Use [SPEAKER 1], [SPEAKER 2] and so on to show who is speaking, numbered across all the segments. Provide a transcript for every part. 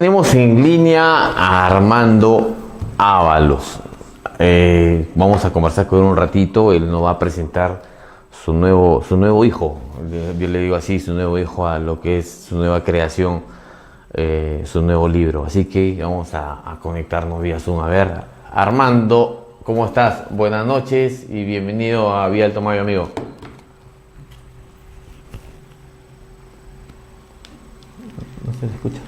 [SPEAKER 1] Tenemos en línea a Armando Ábalos. Vamos a conversar con él un ratito. Él nos va a presentar su nuevo hijo. Yo le digo así, su nuevo hijo a lo que es su nueva creación, su nuevo libro. Así que vamos a conectarnos vía Zoom. A ver, Armando, ¿cómo estás? Buenas noches y bienvenido a Vía Alto Mayo, amigo. No se le escucha.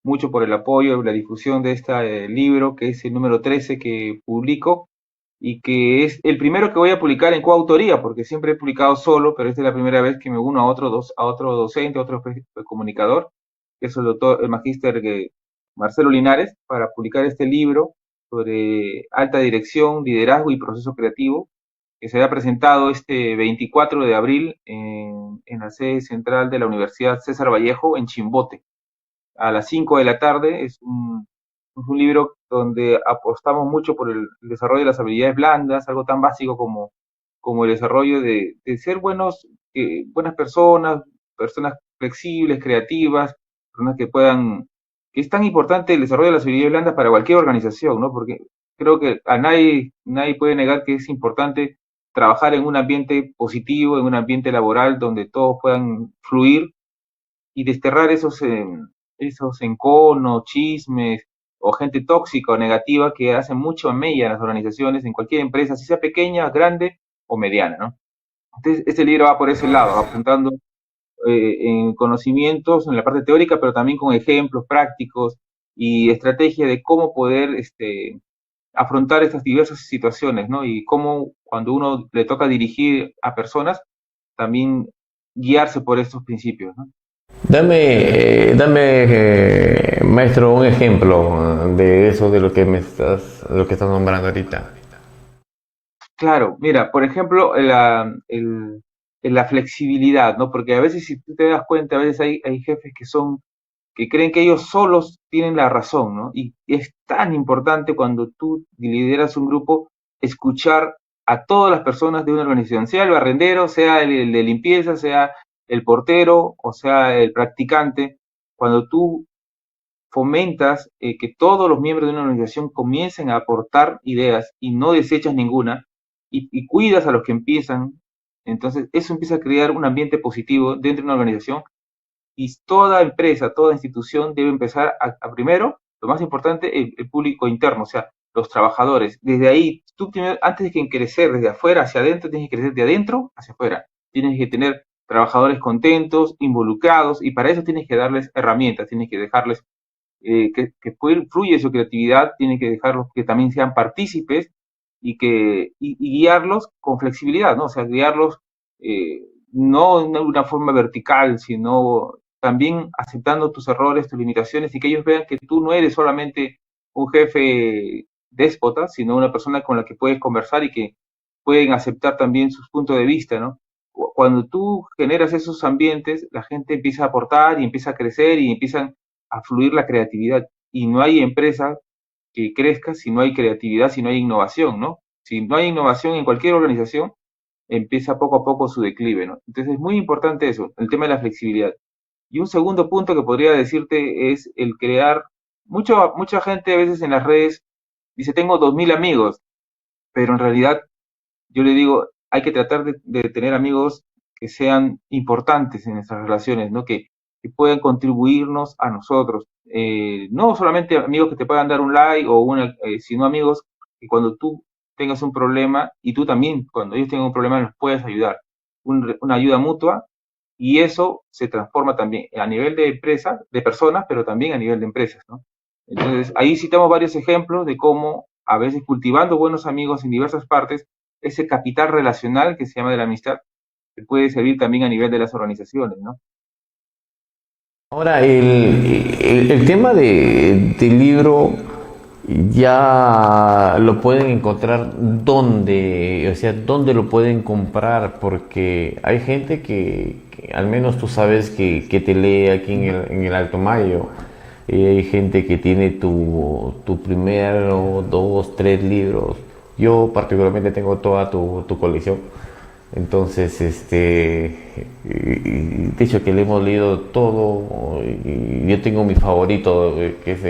[SPEAKER 2] Mucho por el apoyo, la difusión de este libro, que es el número 13 que publico y que es el primero que voy a publicar en coautoría, porque siempre he publicado solo, pero esta es la primera vez que me uno a otro docente, a otro comunicador, que es el doctor, el magíster Marcelo Linares, para publicar este libro sobre alta dirección, liderazgo y proceso creativo, que será presentado este 24 de abril en la sede central de la Universidad César Vallejo en Chimbote a las 5 de la tarde. Es un libro donde apostamos mucho por el desarrollo de las habilidades blandas, algo tan básico como el desarrollo de ser buenas personas, personas flexibles, creativas, personas que es tan importante el desarrollo de las habilidades blandas para cualquier organización, ¿no? Porque creo que a nadie puede negar que es importante trabajar en un ambiente positivo, en un ambiente laboral donde todos puedan fluir y desterrar esos enconos, chismes o gente tóxica o negativa que hace mucho mella en las organizaciones, en cualquier empresa, si sea pequeña, grande o mediana, ¿no? Entonces, este libro va por ese lado, apuntando en conocimientos, en la parte teórica, pero también con ejemplos prácticos y estrategia de cómo poder afrontar estas diversas situaciones, ¿no? Y cómo cuando uno le toca dirigir a personas, también guiarse por estos principios, ¿no?
[SPEAKER 1] Maestro, un ejemplo de eso, de lo que estás nombrando ahorita.
[SPEAKER 2] Claro, mira, por ejemplo, la flexibilidad, ¿no? Porque a veces, si tú te das cuenta, a veces hay jefes que creen que ellos solos tienen la razón, ¿no? Y es tan importante cuando tú lideras un grupo, escuchar a todas las personas de una organización, sea el barrendero, sea el de limpieza, sea el portero, o sea el practicante. Cuando tú fomentas que todos los miembros de una organización comiencen a aportar ideas y no desechas ninguna y cuidas a los que empiezan, entonces eso empieza a crear un ambiente positivo dentro de una organización y toda empresa, toda institución debe empezar primero, lo más importante, el público interno, o sea, los trabajadores. Desde ahí, tú primero, antes de que crecer desde afuera hacia adentro, tienes que crecer de adentro hacia afuera. Tienes que tener trabajadores contentos, involucrados, y para eso tienes que darles herramientas, tienes que dejarles fluye su creatividad, tiene que dejarlos que también sean partícipes y guiarlos con flexibilidad, ¿no? O sea, guiarlos no de una forma vertical, sino también aceptando tus errores, tus limitaciones y que ellos vean que tú no eres solamente un jefe déspota, sino una persona con la que puedes conversar y que pueden aceptar también sus puntos de vista, ¿no? Cuando tú generas esos ambientes, la gente empieza a aportar y empieza a crecer y empiezan a fluir la creatividad. Y no hay empresa que crezca si no hay creatividad, si no hay innovación, ¿no? Si no hay innovación en cualquier organización, empieza poco a poco su declive, ¿no? Entonces es muy importante eso, el tema de la flexibilidad. Y un segundo punto que podría decirte es el crear, mucha gente a veces en las redes dice, tengo 2000 amigos, pero en realidad yo le digo, hay que tratar de tener amigos que sean importantes en nuestras relaciones, ¿no? Que puedan contribuirnos a nosotros. No solamente amigos que te puedan dar un like sino amigos que cuando tú tengas un problema y tú también, cuando ellos tengan un problema, los puedes ayudar. Una ayuda mutua y eso se transforma también a nivel de empresa, de personas, pero también a nivel de empresas, ¿no? Entonces, ahí citamos varios ejemplos de cómo a veces cultivando buenos amigos en diversas partes, ese capital relacional que se llama de la amistad, que puede servir también a nivel de las organizaciones, ¿no?
[SPEAKER 1] Ahora, el tema del libro ya lo pueden encontrar dónde, o sea, dónde lo pueden comprar, porque hay gente que al menos tú sabes que te lee aquí en el Alto Mayo, y hay gente que tiene tu primero, dos, tres libros. Yo particularmente tengo toda tu colección. Entonces, de hecho que le hemos leído todo, y yo tengo mi favorito, que es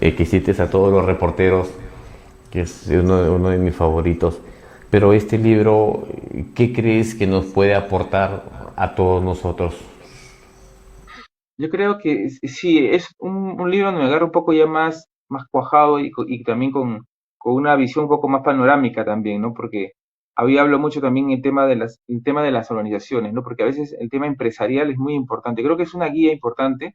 [SPEAKER 1] el que cites a todos los reporteros, que es uno de mis favoritos. Pero este libro, ¿qué crees que nos puede aportar a todos nosotros?
[SPEAKER 2] Yo creo que sí, es un libro donde me agarra un poco ya más cuajado y también con una visión un poco más panorámica también, ¿no? Porque había hablo mucho también el tema de las organizaciones, ¿no? Porque a veces el tema empresarial es muy importante. Creo que es una guía importante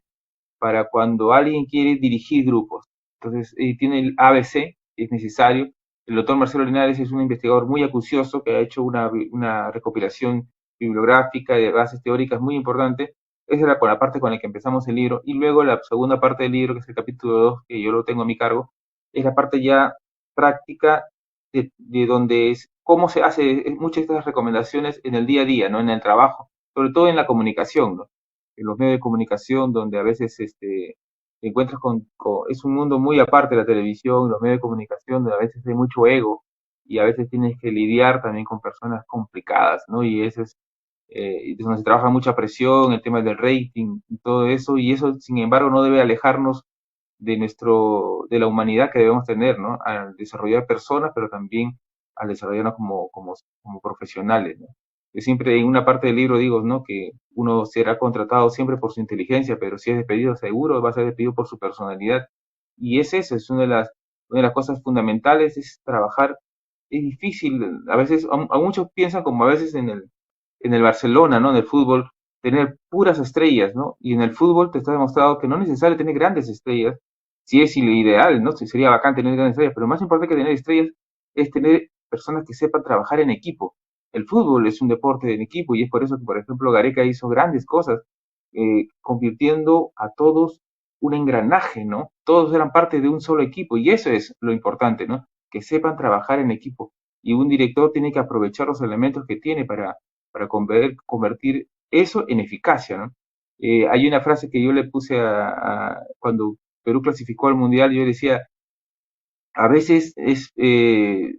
[SPEAKER 2] para cuando alguien quiere dirigir grupos. Entonces, tiene el ABC, es necesario. El doctor Marcelo Linares es un investigador muy acucioso que ha hecho una recopilación bibliográfica de bases teóricas muy importante. Esa era con la parte con la que empezamos el libro. Y luego la segunda parte del libro, que es el capítulo 2 que yo lo tengo a mi cargo, es la parte ya práctica de donde es cómo se hace muchas de estas recomendaciones en el día a día, ¿no? En el trabajo, sobre todo en la comunicación, ¿no? En los medios de comunicación, donde a veces te encuentras es un mundo muy aparte de la televisión, los medios de comunicación, donde a veces hay mucho ego y a veces tienes que lidiar también con personas complicadas, ¿no? Y eso es, donde se trabaja mucha presión, el tema del rating y todo eso, y eso, sin embargo, no debe alejarnos de la humanidad que debemos tener, ¿no? Al desarrollar personas, pero también al desarrollarnos como profesionales, ¿no? Yo siempre en una parte del libro digo, ¿no? Que uno será contratado siempre por su inteligencia, pero si es despedido seguro va a ser despedido por su personalidad. Y es eso, es una de las cosas fundamentales, es trabajar. Es difícil, a veces, a muchos piensan como a veces en el Barcelona, ¿no? En el fútbol, tener puras estrellas, ¿no? Y en el fútbol te está demostrado que no es necesario tener grandes estrellas, si es lo ideal, ¿no? Si sería bacán tener grandes estrellas, pero más importante que tener estrellas es tener personas que sepan trabajar en equipo. El fútbol es un deporte en equipo y es por eso que, por ejemplo, Gareca hizo grandes cosas, convirtiendo a todos un engranaje, ¿no? Todos eran parte de un solo equipo y eso es lo importante, ¿no? Que sepan trabajar en equipo. Y un director tiene que aprovechar los elementos que tiene para convertir eso en eficacia, ¿no? Hay una frase que yo le puse cuando Perú clasificó al Mundial, yo decía, a veces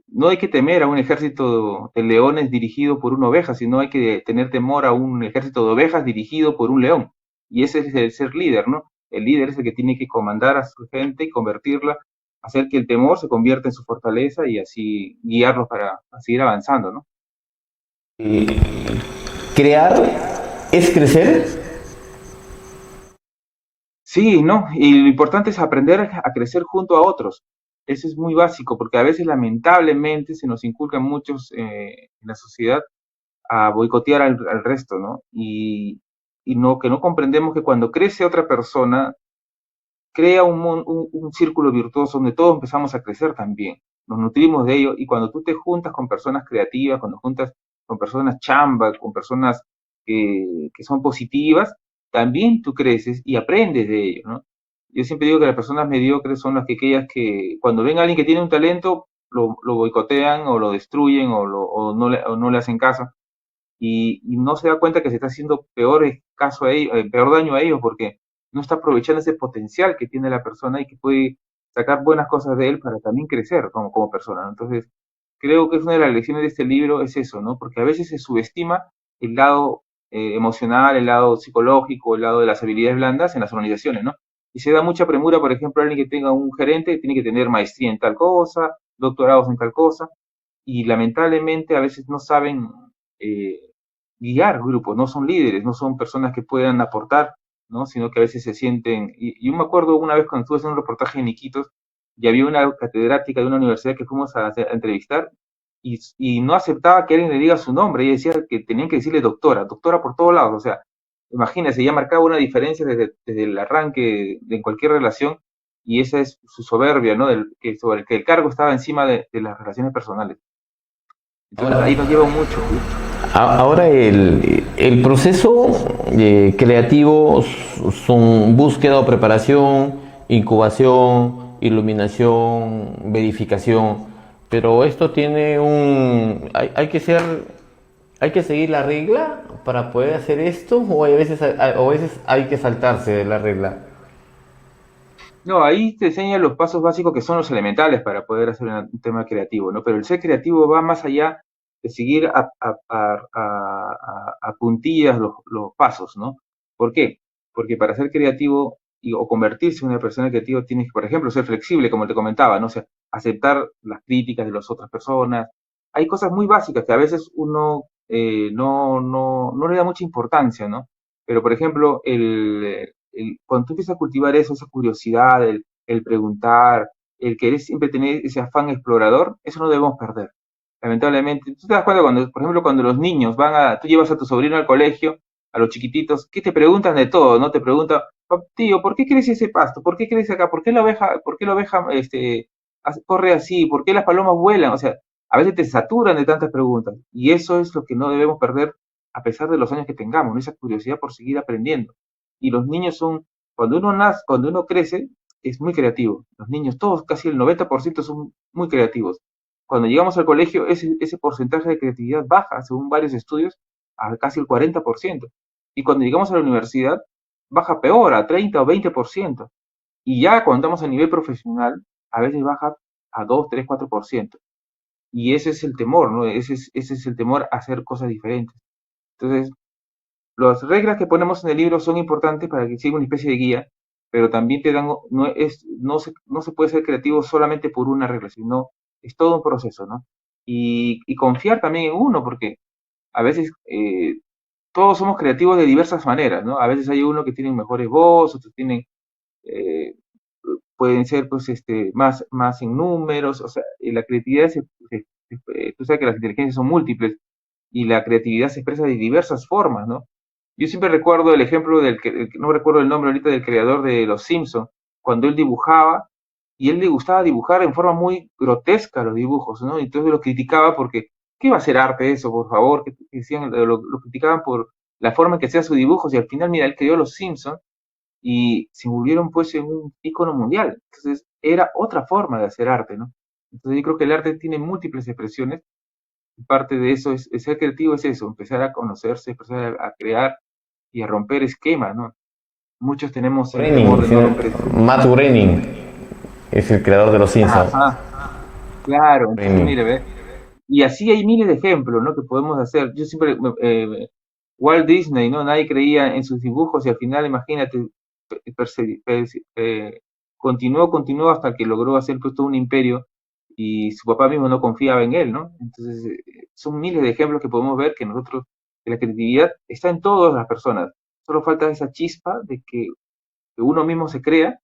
[SPEAKER 2] no hay que temer a un ejército de leones dirigido por una oveja, sino hay que tener temor a un ejército de ovejas dirigido por un león. Y ese es el ser líder, ¿no? El líder es el que tiene que comandar a su gente y convertirla, hacer que el temor se convierta en su fortaleza y así guiarlos para seguir avanzando, ¿no?
[SPEAKER 1] Crear es crecer.
[SPEAKER 2] Sí, ¿no? Y lo importante es aprender a crecer junto a otros. Eso es muy básico, porque a veces lamentablemente se nos inculcan muchos en la sociedad a boicotear al resto, ¿no? Y no, que no comprendemos que cuando crece otra persona, crea un círculo virtuoso donde todos empezamos a crecer también. Nos nutrimos de ello y cuando tú te juntas con personas creativas, cuando juntas con personas chamba, con personas que son positivas, también tú creces y aprendes de ello, ¿no? Yo siempre digo que las personas mediocres son las que aquellas que cuando ven a alguien que tiene un talento, lo boicotean o lo destruyen o no le hacen caso y no se da cuenta que se está haciendo caso a ellos, peor daño a ellos porque no está aprovechando ese potencial que tiene la persona y que puede sacar buenas cosas de él para también crecer como persona, ¿no? Entonces, creo que es una de las lecciones de este libro es eso, ¿no? Porque a veces se subestima el lado emocional, el lado psicológico, el lado de las habilidades blandas en las organizaciones, ¿no? Y se da mucha premura, por ejemplo, alguien que tenga un gerente tiene que tener maestría en tal cosa, doctorados en tal cosa, y lamentablemente a veces no saben eh, guiar grupos, no son líderes, no son personas que puedan aportar, ¿no? Sino que a veces se sienten, y yo me acuerdo una vez cuando estuve haciendo un reportaje en Iquitos, y había una catedrática de una universidad que fuimos a entrevistar, y no aceptaba que alguien le diga su nombre, ella decía que tenían que decirle doctora, doctora por todos lados, o sea, imagínense, ya marcaba una diferencia desde el arranque de cualquier relación, y esa es su soberbia, ¿no? Sobre que el cargo estaba encima de las relaciones personales. Entonces
[SPEAKER 1] Ahora,
[SPEAKER 2] ahí nos lleva mucho.
[SPEAKER 1] ahora el proceso creativo son búsqueda o preparación, incubación, iluminación, verificación, pero esto tiene hay que ser, hay que seguir la regla para poder hacer esto o a veces hay que saltarse de la regla.
[SPEAKER 2] No, ahí te enseña los pasos básicos que son los elementales para poder hacer un tema creativo, ¿no? Pero el ser creativo va más allá de seguir a puntillas los pasos, ¿no? ¿Por qué? Porque para ser creativo o convertirse en una persona creativa tienes que, por ejemplo, ser flexible, como te comentaba, ¿no? O sea, aceptar las críticas de las otras personas. Hay cosas muy básicas que a veces uno no le da mucha importancia, ¿no? Pero, por ejemplo, cuando tú empiezas a cultivar eso, esa curiosidad, el preguntar, el querer siempre tener ese afán explorador, eso no debemos perder. Lamentablemente, tú te das cuenta cuando, por ejemplo, cuando los niños tú llevas a tu sobrino al colegio, a los chiquititos, ¿qué te preguntan de todo? ¿No? Te preguntan, tío, ¿por qué crece ese pasto? ¿Por qué crece acá? ¿Por qué la oveja corre así? ¿Por qué las palomas vuelan? O sea, a veces te saturan de tantas preguntas. Y eso es lo que no debemos perder a pesar de los años que tengamos, ¿no? Esa curiosidad por seguir aprendiendo. Y los niños cuando uno nace, cuando uno crece, es muy creativo. Los niños, todos, casi el 90% son muy creativos. Cuando llegamos al colegio, ese porcentaje de creatividad baja, según varios estudios, a casi el 40%. Y cuando llegamos a la universidad, baja peor, a 30 o 20%. Y ya cuando estamos a nivel profesional, a veces baja a 2, 3, 4%. Y ese es el temor, ¿no? Ese es el temor a hacer cosas diferentes. Entonces, las reglas que ponemos en el libro son importantes para que siga una especie de guía, pero también te dan, no se puede ser creativo solamente por una regla, sino es todo un proceso, ¿no? Y confiar también en uno, porque a veces todos somos creativos de diversas maneras, ¿no? A veces hay uno que tiene mejores voz, otros tienen, eh, pueden ser, pues, más en números, o sea, la creatividad tú sabes que las inteligencias son múltiples y la creatividad se expresa de diversas formas, ¿no? Yo siempre recuerdo el ejemplo no recuerdo el nombre ahorita del creador de Los Simpson, cuando él dibujaba y él le gustaba dibujar en forma muy grotesca los dibujos, ¿no? Y entonces lo criticaba porque, ¿qué va a ser arte eso, por favor? Que decían, lo criticaban por la forma en que hacía sus dibujos y al final, mira, él creó Los Simpson y se volvieron pues en un ícono mundial. Entonces era otra forma de hacer arte, ¿no? Entonces yo creo que el arte tiene múltiples expresiones y parte de eso es ser creativo es eso, empezar a conocerse, empezar a crear y a romper esquemas, ¿no? Muchos tenemos el temor
[SPEAKER 1] Groening,
[SPEAKER 2] de no romper esquemas.
[SPEAKER 1] Matt Groening es el creador de Los Simpsons.
[SPEAKER 2] Ajá, claro, entonces
[SPEAKER 1] Groening.
[SPEAKER 2] mire, ve. Y así hay miles de ejemplos, ¿no? Que podemos hacer. Yo siempre, Walt Disney, ¿no? Nadie creía en sus dibujos y al final, imagínate, continuó hasta que logró hacer pues todo un imperio y su papá mismo no confiaba en él, ¿no? Entonces, son miles de ejemplos que podemos ver que la creatividad está en todas las personas. Solo falta esa chispa de que uno mismo se crea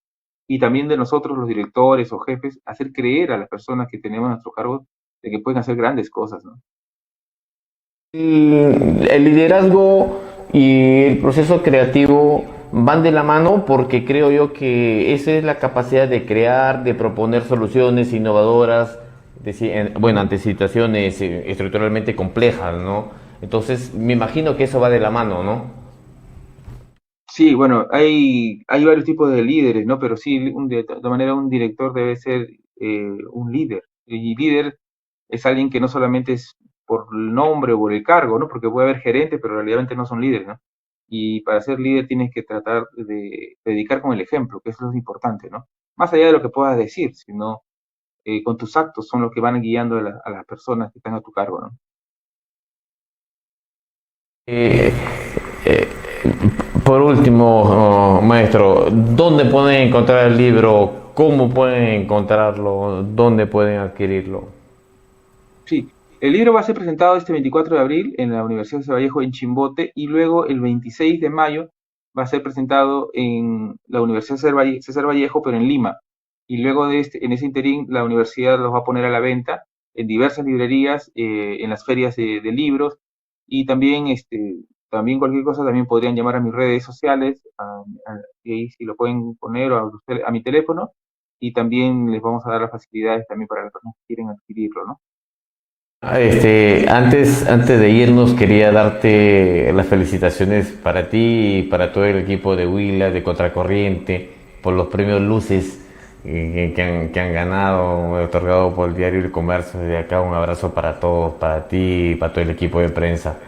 [SPEAKER 2] y también de nosotros, los directores o jefes, hacer creer a las personas que tenemos a nuestro cargo de que pueden hacer grandes cosas, ¿no?
[SPEAKER 1] El liderazgo y el proceso creativo van de la mano porque creo yo que esa es la capacidad de crear, de proponer soluciones innovadoras, bueno, ante situaciones estructuralmente complejas, ¿no? Entonces, me imagino que eso va de la mano, ¿no?
[SPEAKER 2] Sí, bueno, hay varios tipos de líderes, ¿no? Pero sí, de todas maneras, un director debe ser un líder. Y líder es alguien que no solamente es por el nombre o por el cargo, ¿no? Porque puede haber gerentes, pero realmente no son líderes, ¿no? Y para ser líder tienes que tratar de predicar con el ejemplo, que es lo importante, ¿no? Más allá de lo que puedas decir, sino con tus actos son los que van guiando a las personas que están a tu cargo, ¿no?
[SPEAKER 1] Eh, eh, por último, maestro, ¿dónde pueden encontrar el libro? ¿Cómo pueden encontrarlo? ¿Dónde pueden adquirirlo?
[SPEAKER 2] Sí, el libro va a ser presentado este 24 de abril en la Universidad de Vallejo en Chimbote y luego el 26 de mayo va a ser presentado en la Universidad César Vallejo, pero en Lima. Y luego en ese interín, la universidad los va a poner a la venta en diversas librerías, en las ferias de libros y también, también cualquier cosa, también podrían llamar a mis redes sociales, y ahí si lo pueden poner a mi teléfono y también les vamos a dar las facilidades también para las personas que quieren adquirirlo, ¿no?
[SPEAKER 1] Antes de irnos, quería darte las felicitaciones para ti y para todo el equipo de Huila, de Contracorriente, por los premios Luces que han ganado, otorgado por el Diario El Comercio. Desde acá un abrazo para todos, para ti y para todo el equipo de prensa.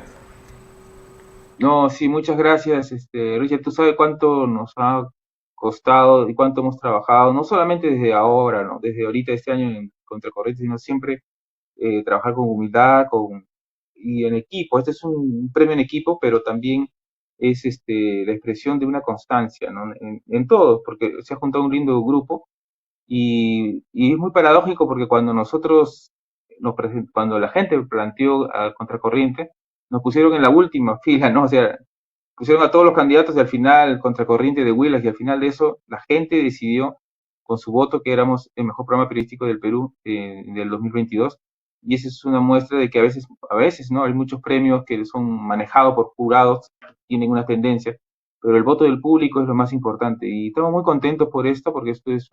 [SPEAKER 2] No, sí, muchas gracias, Richard. Tú sabes cuánto nos ha costado y cuánto hemos trabajado, no solamente desde ahora, ¿no? Desde ahorita este año en Contracorriente, sino siempre trabajar con humildad, y en equipo. Este es un premio en equipo, pero también es la expresión de una constancia, ¿no? En todos, porque se ha juntado un lindo grupo y es muy paradójico porque cuando nosotros, cuando la gente planteó a Contracorriente, nos pusieron en la última fila, ¿no? O sea, pusieron a todos los candidatos y al final Contracorriente de Huilas y al final de eso la gente decidió con su voto que éramos el mejor programa periodístico del Perú del 2022 y esa es una muestra de que a veces, ¿no? Hay muchos premios que son manejados por jurados, tienen una tendencia, pero el voto del público es lo más importante y estamos muy contentos por esto porque esto es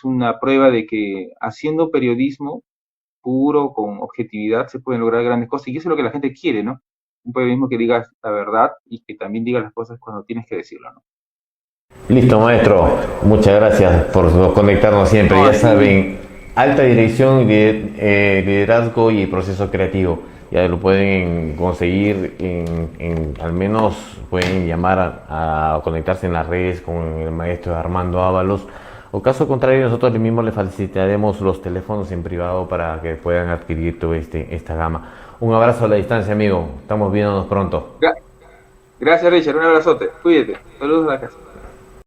[SPEAKER 2] una prueba de que haciendo periodismo puro, con objetividad, se pueden lograr grandes cosas. Y eso es lo que la gente quiere, ¿no? Un periodismo que diga la verdad y que también diga las cosas cuando tienes que decirlo, ¿no?
[SPEAKER 1] Listo, maestro. Muchas gracias por conectarnos siempre.
[SPEAKER 2] No,
[SPEAKER 1] Ya
[SPEAKER 2] así,
[SPEAKER 1] saben, alta dirección, liderazgo y proceso creativo. Ya lo pueden conseguir al menos pueden llamar a conectarse en las redes con el maestro Armando Ábalos. O caso contrario, nosotros mismos les facilitaremos los teléfonos en privado para que puedan adquirir toda esta gama. Un abrazo a la distancia, amigo. Estamos viéndonos pronto.
[SPEAKER 2] gracias Richard, un abrazote, cuídate, saludos a la casa.